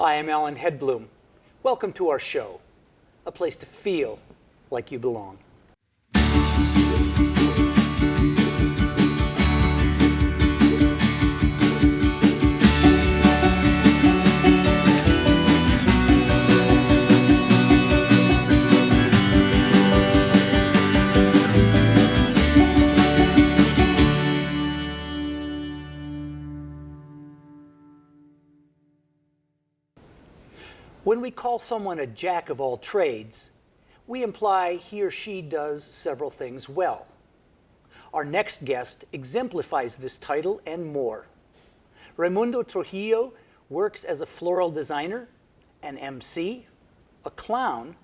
Hi, I'm Alan Hedblum. Welcome to our show, a place to feel like you belong. When we call someone a jack of all trades, we imply he or she does several things well. Our next guest exemplifies this title and more. Raimundo Trujillo works as a floral designer, an MC, a clown,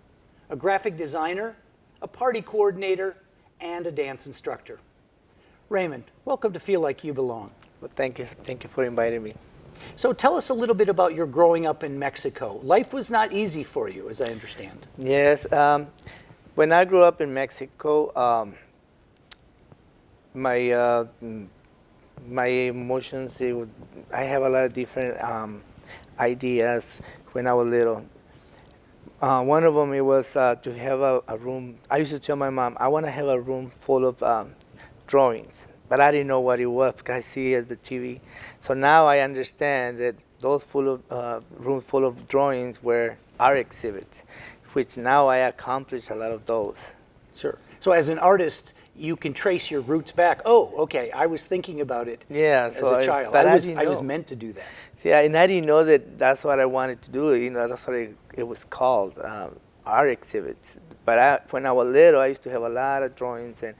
a graphic designer, a party coordinator, and a dance instructor. Raymond, welcome to Feel Like You Belong. Well, thank you. Thank you for inviting me. So tell us a little bit about your growing up in Mexico. Life was not easy for you, as I understand. Yes. When I grew up in Mexico, my emotions, I have a lot of different ideas when I was little. One of them, it was to have a room. I used to tell my mom, I want to have a room full of drawings. But I didn't know what it was because I see it at the TV. So now I understand that those rooms full of drawings were art exhibits, which now I accomplish a lot of those. Sure. So as an artist, you can trace your roots back. Oh, okay, I was thinking about it as a child. But I was meant to do that. See, and I didn't know that that's what I wanted to do. You know, that's what it was called, art exhibits. But when I was little, I used to have a lot of drawings, and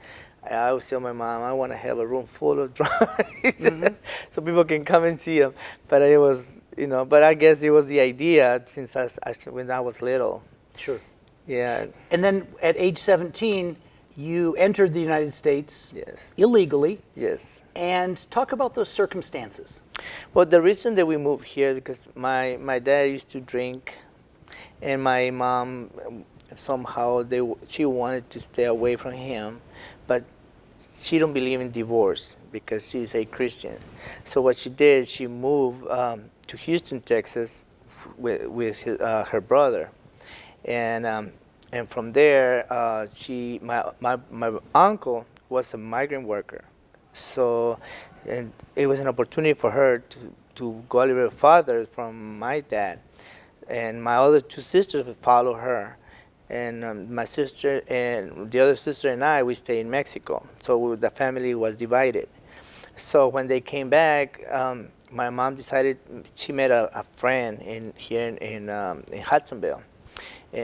I always tell my mom, I want to have a room full of drawings so people can come and see them. But it was, but I guess it was the idea since when I was little. Sure. Yeah. And then at age 17, you entered the United States illegally. Yes. And talk about those circumstances. Well, the reason that we moved here, because my dad used to drink, and my mom, somehow, she wanted to stay away from him. But she don't believe in divorce because she's a Christian. So what she did, she moved to Houston, Texas, with her brother, and from there, my uncle was a migrant worker. So, and it was an opportunity for her to go a little bit farther from my dad, and my other two sisters would follow her. And my sister and the other sister and I, we stayed in Mexico. So the family was divided. So when they came back, my mom decided, she met a friend here in Hudsonville,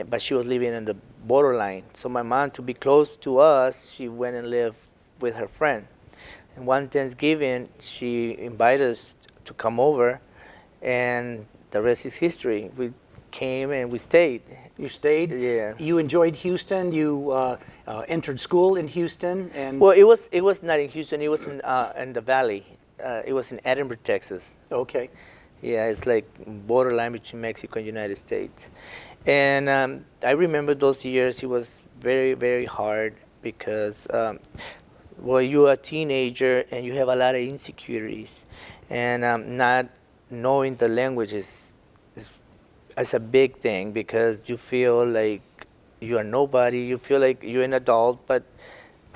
but she was living in the borderline. So my mom, to be close to us, she went and lived with her friend. And one Thanksgiving, she invited us to come over, and the rest is history. We came and we stayed. You stayed? Yeah. You enjoyed Houston. You entered school in Houston, and well, it was not in Houston. It was in the Valley. It was in Edinburgh, Texas. Okay. Yeah, it's like borderline between Mexico and United States. And I remember those years. It was very, very hard because well, you're a teenager and you have a lot of insecurities, and not knowing the languages. It's a big thing because you feel like you are nobody. You feel like you're an adult, but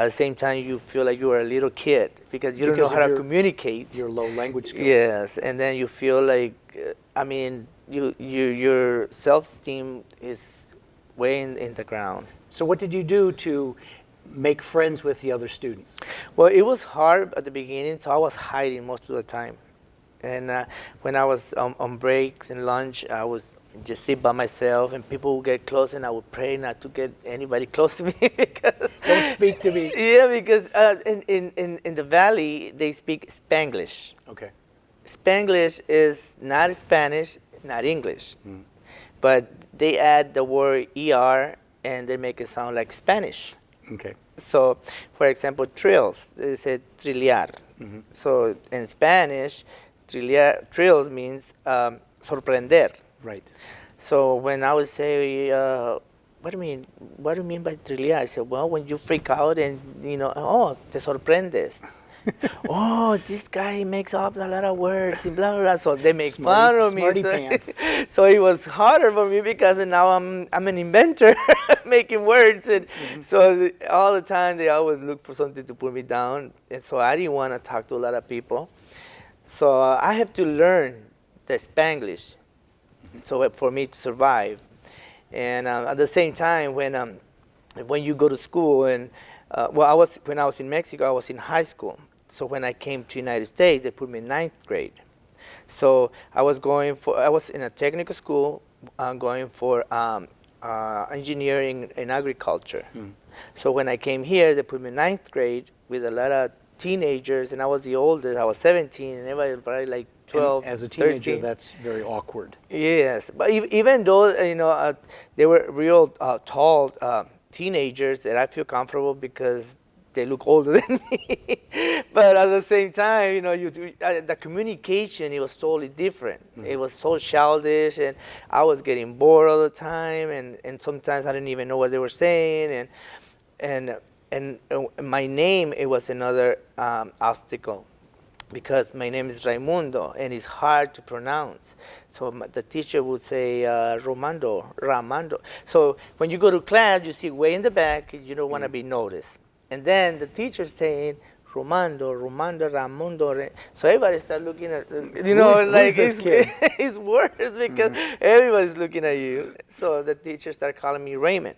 at the same time you feel like you are a little kid because you don't know how to communicate. Your low language skills. Yes, and then you feel like, your self-esteem is way in the ground. So what did you do to make friends with the other students? Well, it was hard at the beginning, so I was hiding most of the time. And when I was on breaks and lunch, I was just sit by myself, and people would get close, and I would pray not to get anybody close to me because don't speak to me. Yeah, because in the Valley they speak Spanglish. Okay. Spanglish is not Spanish, not English, but they add the word er and they make it sound like Spanish. Okay. So, for example, trills, they say trillar. So in Spanish, trills means sorprender. Right. So when I would say, what do you mean? What do you mean by trillar? I said, well, when you freak out and oh, te sorprendes. Oh, this guy makes up a lot of words and blah blah blah. So they make fun of me. Smarty So, pants. so it was harder for me because now I'm an inventor making words, and so all the time they always look for something to put me down, and so I didn't want to talk to a lot of people. So I have to learn the Spanglish, so for me to survive. And at the same time, when you go to school, and when I was in Mexico, I was in high school. So when I came to United States, they put me in ninth grade. So I was in a technical school, going for engineering and agriculture. So when I came here, they put me in ninth grade with a lot of teenagers, and I was the oldest. I was 17, and everybody was probably like 12, And as a teenager, 13. that's very awkward. Yes, but even though they were real tall teenagers, that I feel comfortable because they look older than me. But at the same time, the communication, it was totally different. It was so childish, and I was getting bored all the time, and sometimes I didn't even know what they were saying, and my name, it was another obstacle, because my name is Raimundo, and it's hard to pronounce. So the teacher would say Raimundo. So when you go to class, you sit way in the back because you don't want to be noticed. And then the teacher's saying Raimundo, Raimundo. So everybody start looking at, Who's this kid? it's worse because everybody's looking at you. So the teacher started calling me Raymond.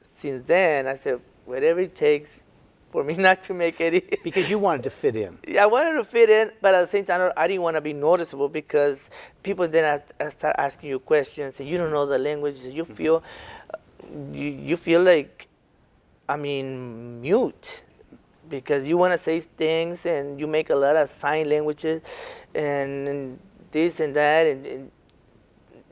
Since then, I said, whatever it takes for me not to make it. Because you wanted to fit in. Yeah, I wanted to fit in, but at the same time, I didn't want to be noticeable because people then start asking you questions, and you don't know the language. You feel, you feel like, mute, because you want to say things, and you make a lot of sign languages, and this and that, and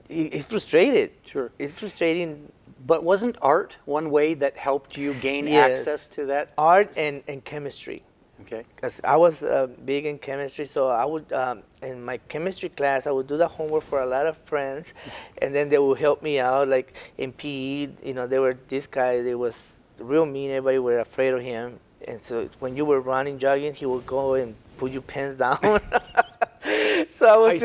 it's frustrated. Sure. It's frustrating. But wasn't art one way that helped you gain Yes. access to that? Art and chemistry. Okay. Because I was big in chemistry, so I would, in my chemistry class, I would do the homework for a lot of friends, and then they would help me out. Like in PE, this guy, they was real mean. Everybody were afraid of him. And so when you were running, jogging, he would go and put your pants down. So I was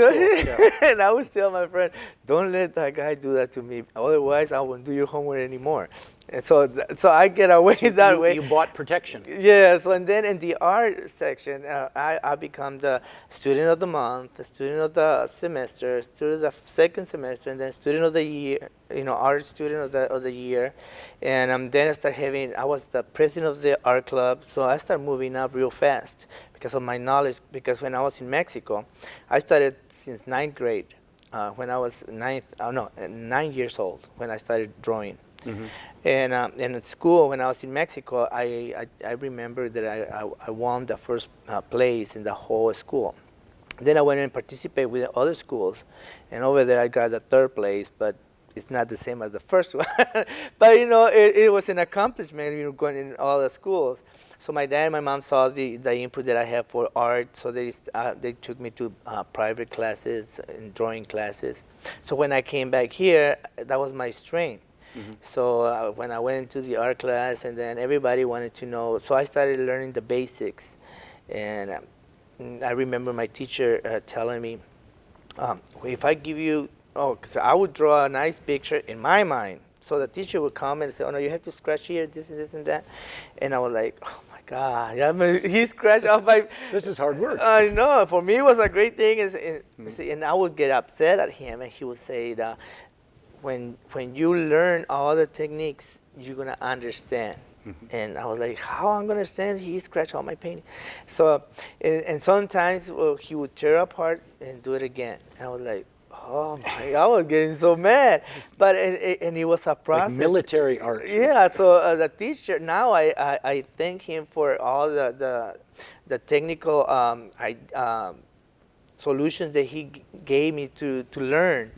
and I would tell my friend, don't let that guy do that to me. Otherwise, I won't do your homework anymore. And so I get away that way. You bought protection. Yeah, so and then in the art section, I become the student of the month, the student of the semester, student of the second semester, and then student of the year, art student of the year. And then I was the president of the art club, so I started moving up real fast because of my knowledge, because when I was in Mexico, I started since ninth grade. When I was 9 years old, when I started drawing. And at school, when I was in Mexico, I remember that I won the first place in the whole school. Then I went and participated with other schools, and over there I got the third place, but it's not the same as the first one. But it was an accomplishment, going in all the schools. So my dad and my mom saw the input that I have for art, so they took me to private classes and drawing classes. So when I came back here, that was my strength. So when I went into the art class, and then everybody wanted to know, so I started learning the basics. And I remember my teacher telling me, if I give you, because I would draw a nice picture in my mind. So the teacher would come and say, oh no, you have to scratch here, this and this and that. And I was like, oh my God, he scratched off my... This is hard work. I know, for me it was a great thing. And I would get upset at him, and he would say that, when you learn all the techniques, you're going to understand. And I was like, how I'm going to understand? He scratched all my painting. So, and sometimes he would tear apart and do it again. And I was like, oh my, I was getting so mad. But, and it was a process. Like military art. Yeah, so the teacher, now I thank him for all the technical solutions that he gave me to learn.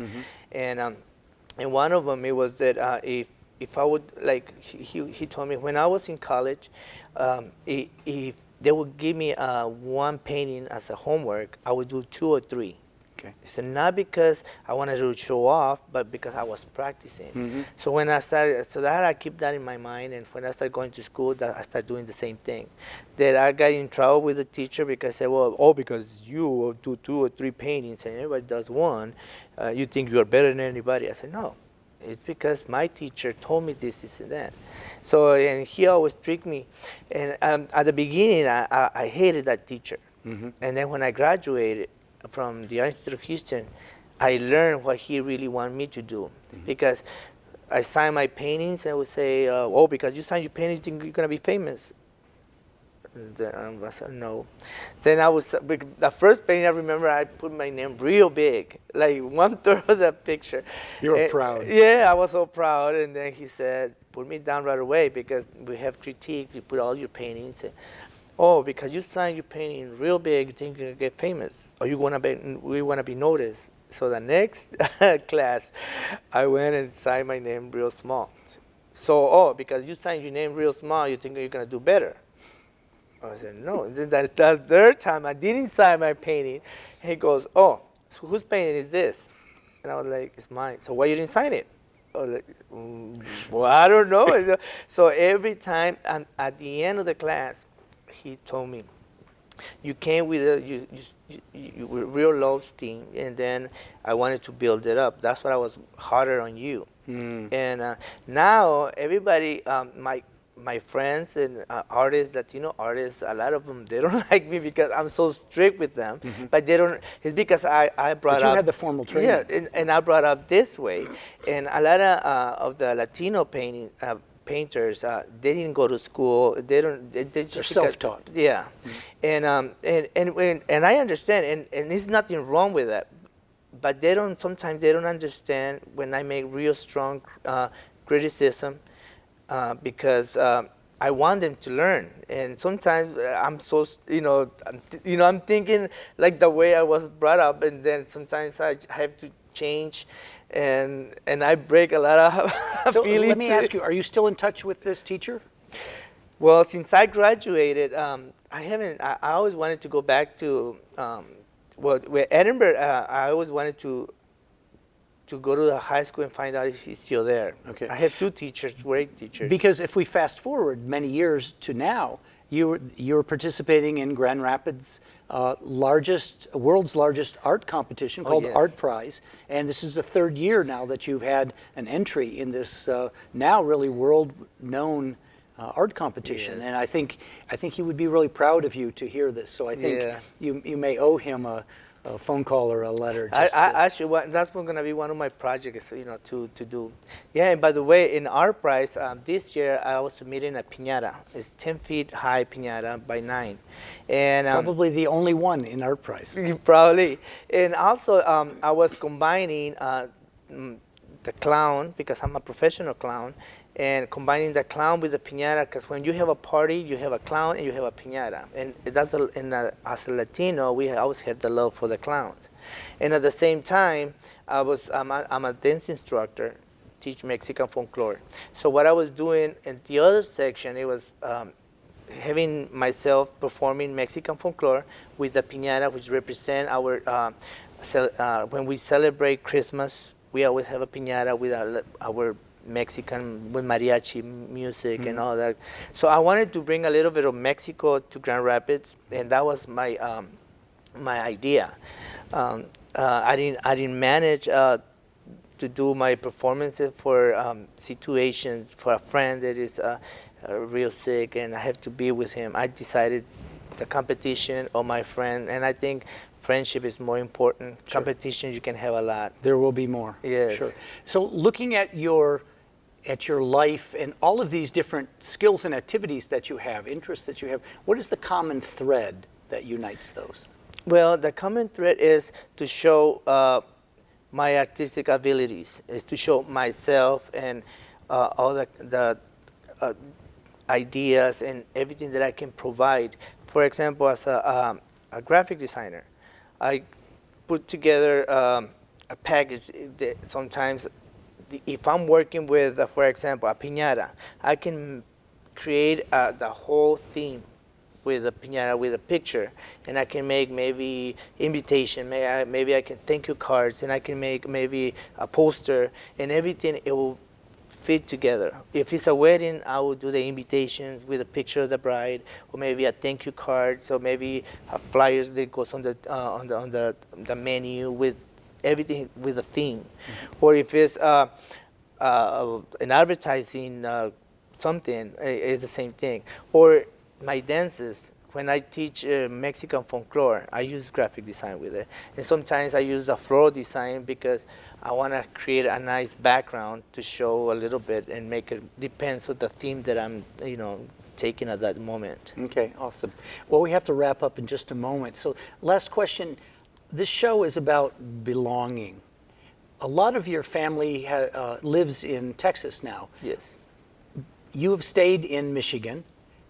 And one of them, it was that if I would, like, he told me when I was in college, if they would give me one painting as a homework, I would do 2 or 3. Okay. He said, not because I wanted to show off, but because I was practicing. So when I started, so that I keep that in my mind, and when I started going to school, that I started doing the same thing. That I got in trouble with the teacher because I said, well, oh, because you do 2 or 3 paintings and everybody does 1, you think you are better than anybody. I said, no, it's because my teacher told me this, and that. So, and he always tricked me. And at the beginning, I hated that teacher. And then when I graduated from the Institute of Houston, I learned what he really wanted me to do. Because I signed my paintings, and I would say, oh, because you signed your paintings, you think you're going to be famous. And then I said, no. Then the first painting I remember, I put my name real big, like 1/3 of the picture. You were proud. Yeah, I was so proud. And then he said, put me down right away because we have critiques. You put all your paintings. Oh, because you signed your painting real big, you think you're going to get famous, or we want to be noticed. So the next class, I went and signed my name real small. So, oh, because you signed your name real small, you think you're going to do better. I said, no. And then the third time, I didn't sign my painting. He goes, oh, so whose painting is this? And I was like, it's mine. So why you didn't sign it? I was like, well, I don't know. So every time, at the end of the class, he told me, you came with with real low esteem, and then I wanted to build it up. That's why I was harder on you. And now everybody, my friends and artists, Latino artists, a lot of them, they don't like me because I'm so strict with them. But they don't. It's because I brought But you up. had the formal training. Yeah, and I brought up this way, and a lot of the Latino painters, they didn't go to school. They don't. They're just self-taught. Yeah, and I understand, and there's nothing wrong with that. But they don't. Sometimes they don't understand when I make real strong criticism, because I want them to learn. And sometimes I'm so I'm thinking like the way I was brought up, and then sometimes I have to change. And I break a lot of So feelings. let me ask you, are you still in touch with this teacher? Well, since I graduated, I haven't. I always wanted to go back to with Edinburgh. I always wanted to go to the high school and find out if he's still there. Okay. I have 2 teachers, great teachers. Because if we fast forward many years to now, you're participating in Grand Rapids' world's largest art competition called yes. Art Prize, and this is the 3rd year now that you've had an entry in this now really world-known art competition. Yes. And I think he would be really proud of you to hear this. So I think you may owe him a phone call or a letter. That's going to be one of my projects, to do. Yeah, and by the way, in our prize, this year I was submitting a piñata. It's 10 feet high piñata by 9. And Probably the only one in Art Prize. Probably. And also, I was combining the clown, because I'm a professional clown, and combining the clown with the piñata, because when you have a party, you have a clown and you have a piñata. And as a Latino, we always had the love for the clowns. And at the same time, I'm a dance instructor, teach Mexican folklore. So what I was doing in the other section, it was having myself performing Mexican folklore with the piñata, which represent our, when we celebrate Christmas, we always have a piñata with our Mexican, with mariachi music and all that. So I wanted to bring a little bit of Mexico to Grand Rapids, and that was my my idea. I didn't manage to do my performances for situations, for a friend that is real sick and I have to be with him. I decided the competition or my friend, and I think friendship is more important. Sure. Competition, you can have a lot. There will be more. Yes. Sure. So looking at your life and all of these different skills and activities that you have, interests that you have, what is the common thread that unites those? Well, the common thread is to show my artistic abilities, is to show myself and all the ideas and everything that I can provide. For example, as a graphic designer, I put together a package that sometimes, if I'm working with, for example, a piñata, I can create the whole theme with a piñata with a picture, and I can make maybe invitation, maybe I can thank you cards, and I can make maybe a poster, and everything, it will fit together. If it's a wedding, I will do the invitations with a picture of the bride, or maybe a thank you card, so maybe flyers that goes on the menu with everything with a theme. Or if it's an advertising something, it's the same thing. Or my dances, when I teach Mexican folklore, I use graphic design with it. And sometimes I use a floral design because I want to create a nice background to show a little bit and make it depends on the theme that I'm, taking at that moment. Okay, awesome. Well, we have to wrap up in just a moment. So last question. This show is about belonging. A lot of your family lives in Texas now. Yes. You have stayed in Michigan.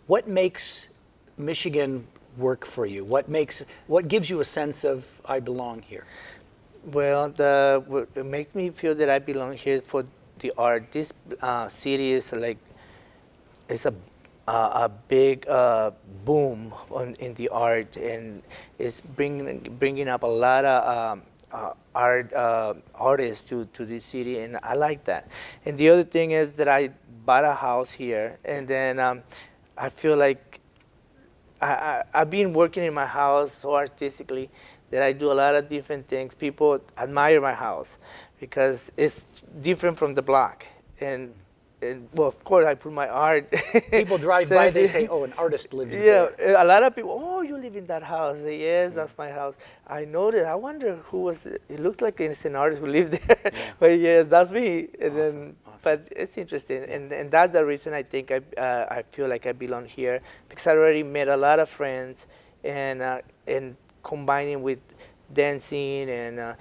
What makes Michigan work for you? What gives you a sense of I belong here? Well, it makes me feel that I belong here for the art. This city is it's a big boom in the art, and it's bringing up a lot of artists to this city, and I like that. And the other thing is that I bought a house here, and then I feel like I've been working in my house so artistically that I do a lot of different things. People admire my house because it's different from the block. And well, of course, I put my art. People drive by, they say, oh, an artist lives there. Yeah, a lot of people, oh, you live in that house. I say, yes, that's my house. I noticed, I wonder who was it. It looks like it's an artist who lived there. Yeah. But yes, that's me. And then, but it's interesting. And that's the reason I think I feel like I belong here, because I already met a lot of friends, and combining with dancing, and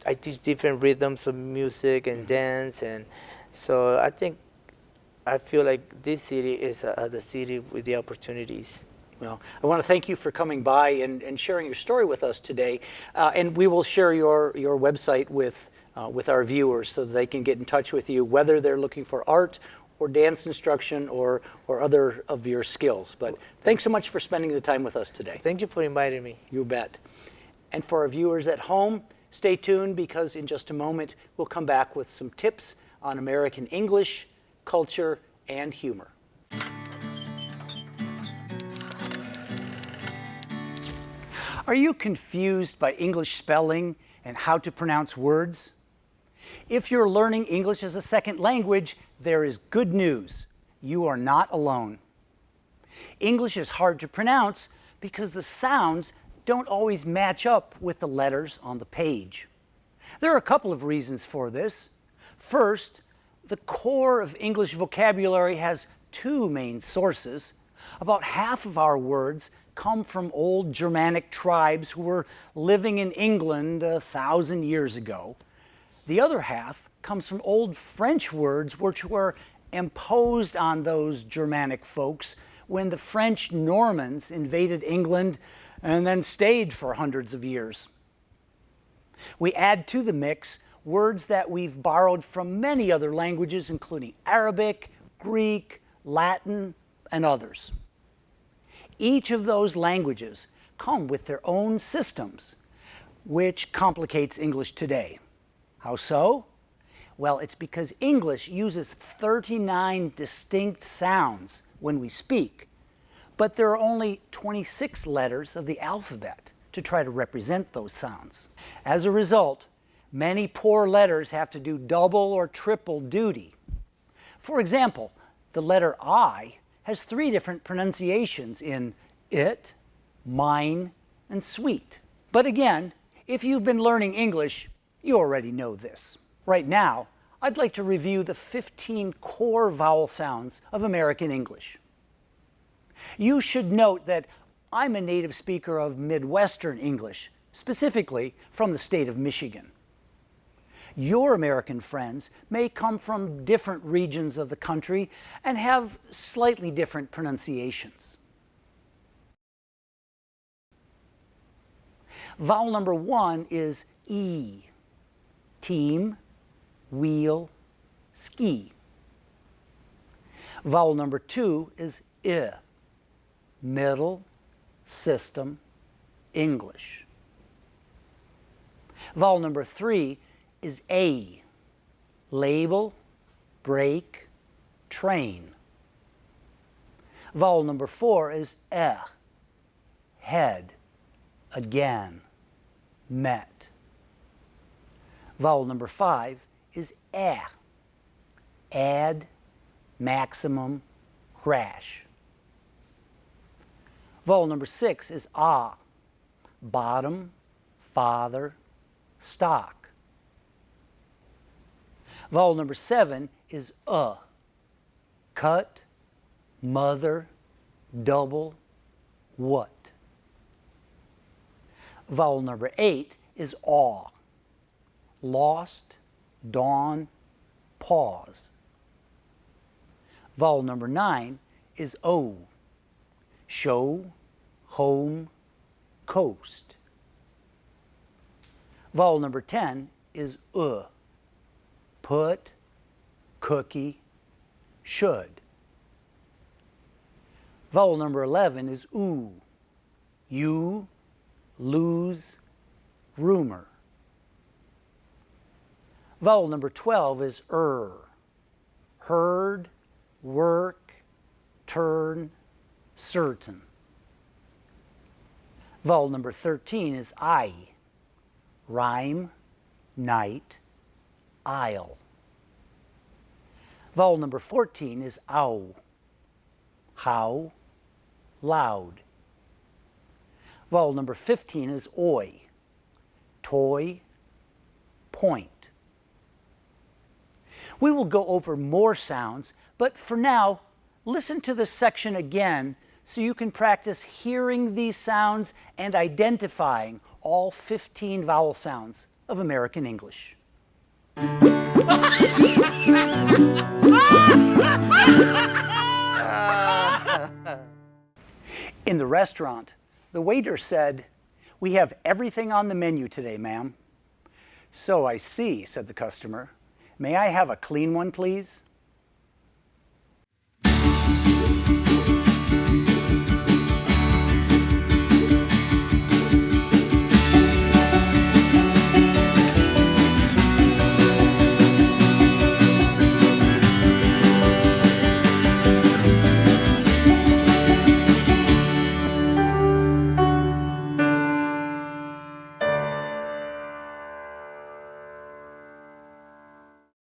I teach different rhythms of music and dance, and so I feel like this city is the city with the opportunities. Well, I want to thank you for coming by and sharing your story with us today. And we will share your website with our viewers so that they can get in touch with you, whether they're looking for art or dance instruction or other of your skills. But thanks so much for spending the time with us today. Thank you for inviting me. You bet. And for our viewers at home, stay tuned, because in just a moment we'll come back with some tips on American English, culture, and humor. Are you confused by English spelling and how to pronounce words? If you're learning English as a second language, there is good news. You are not alone. English is hard to pronounce because the sounds don't always match up with the letters on the page. There are a couple of reasons for this. First, the core of English vocabulary has two main sources. About half of our words come from old Germanic tribes who were living in England 1,000 years ago. The other half comes from old French words which were imposed on those Germanic folks when the French Normans invaded England and then stayed for hundreds of years. We add to the mix words that we've borrowed from many other languages, including Arabic, Greek, Latin, and others. Each of those languages come with their own systems, which complicates English today. How so? Well, it's because English uses 39 distinct sounds when we speak, but there are only 26 letters of the alphabet to try to represent those sounds. As a result, many poor letters have to do double or triple duty. For example, the letter I has 3 different pronunciations in it, mine, and sweet. But again, if you've been learning English, you already know this. Right now, I'd like to review the 15 core vowel sounds of American English. You should note that I'm a native speaker of Midwestern English, specifically from the state of Michigan. Your American friends may come from different regions of the country and have slightly different pronunciations. Vowel number 1 is E. Team, wheel, ski. Vowel number 2 is I. middle system English. Vowel number 3 is A, label, break, train. Vowel number 4 is E, head, again, met. Vowel number 5 is A, add, maximum, crash. Vowel number 6 is A, bottom, father, stock. Vowel number 7 is cut, mother, double, what. Vowel number 8 is awe, lost, dawn, pause. Vowel number 9 is O, show, home, coast. Vowel number 10 is put, cookie, should. Vowel number 11 is oo, you, lose, rumor. Vowel number 12 is heard, work, turn, certain. Vowel number 13 is I, rhyme, night, aisle. Vowel number 14 is ow, how, loud. Vowel number 15 is oi, toy, point. We will go over more sounds, but for now, listen to this section again so you can practice hearing these sounds and identifying all 15 vowel sounds of American English. In the restaurant, the waiter said, "We have everything on the menu today, ma'am." "So I see," said the customer. "May I have a clean one, please?"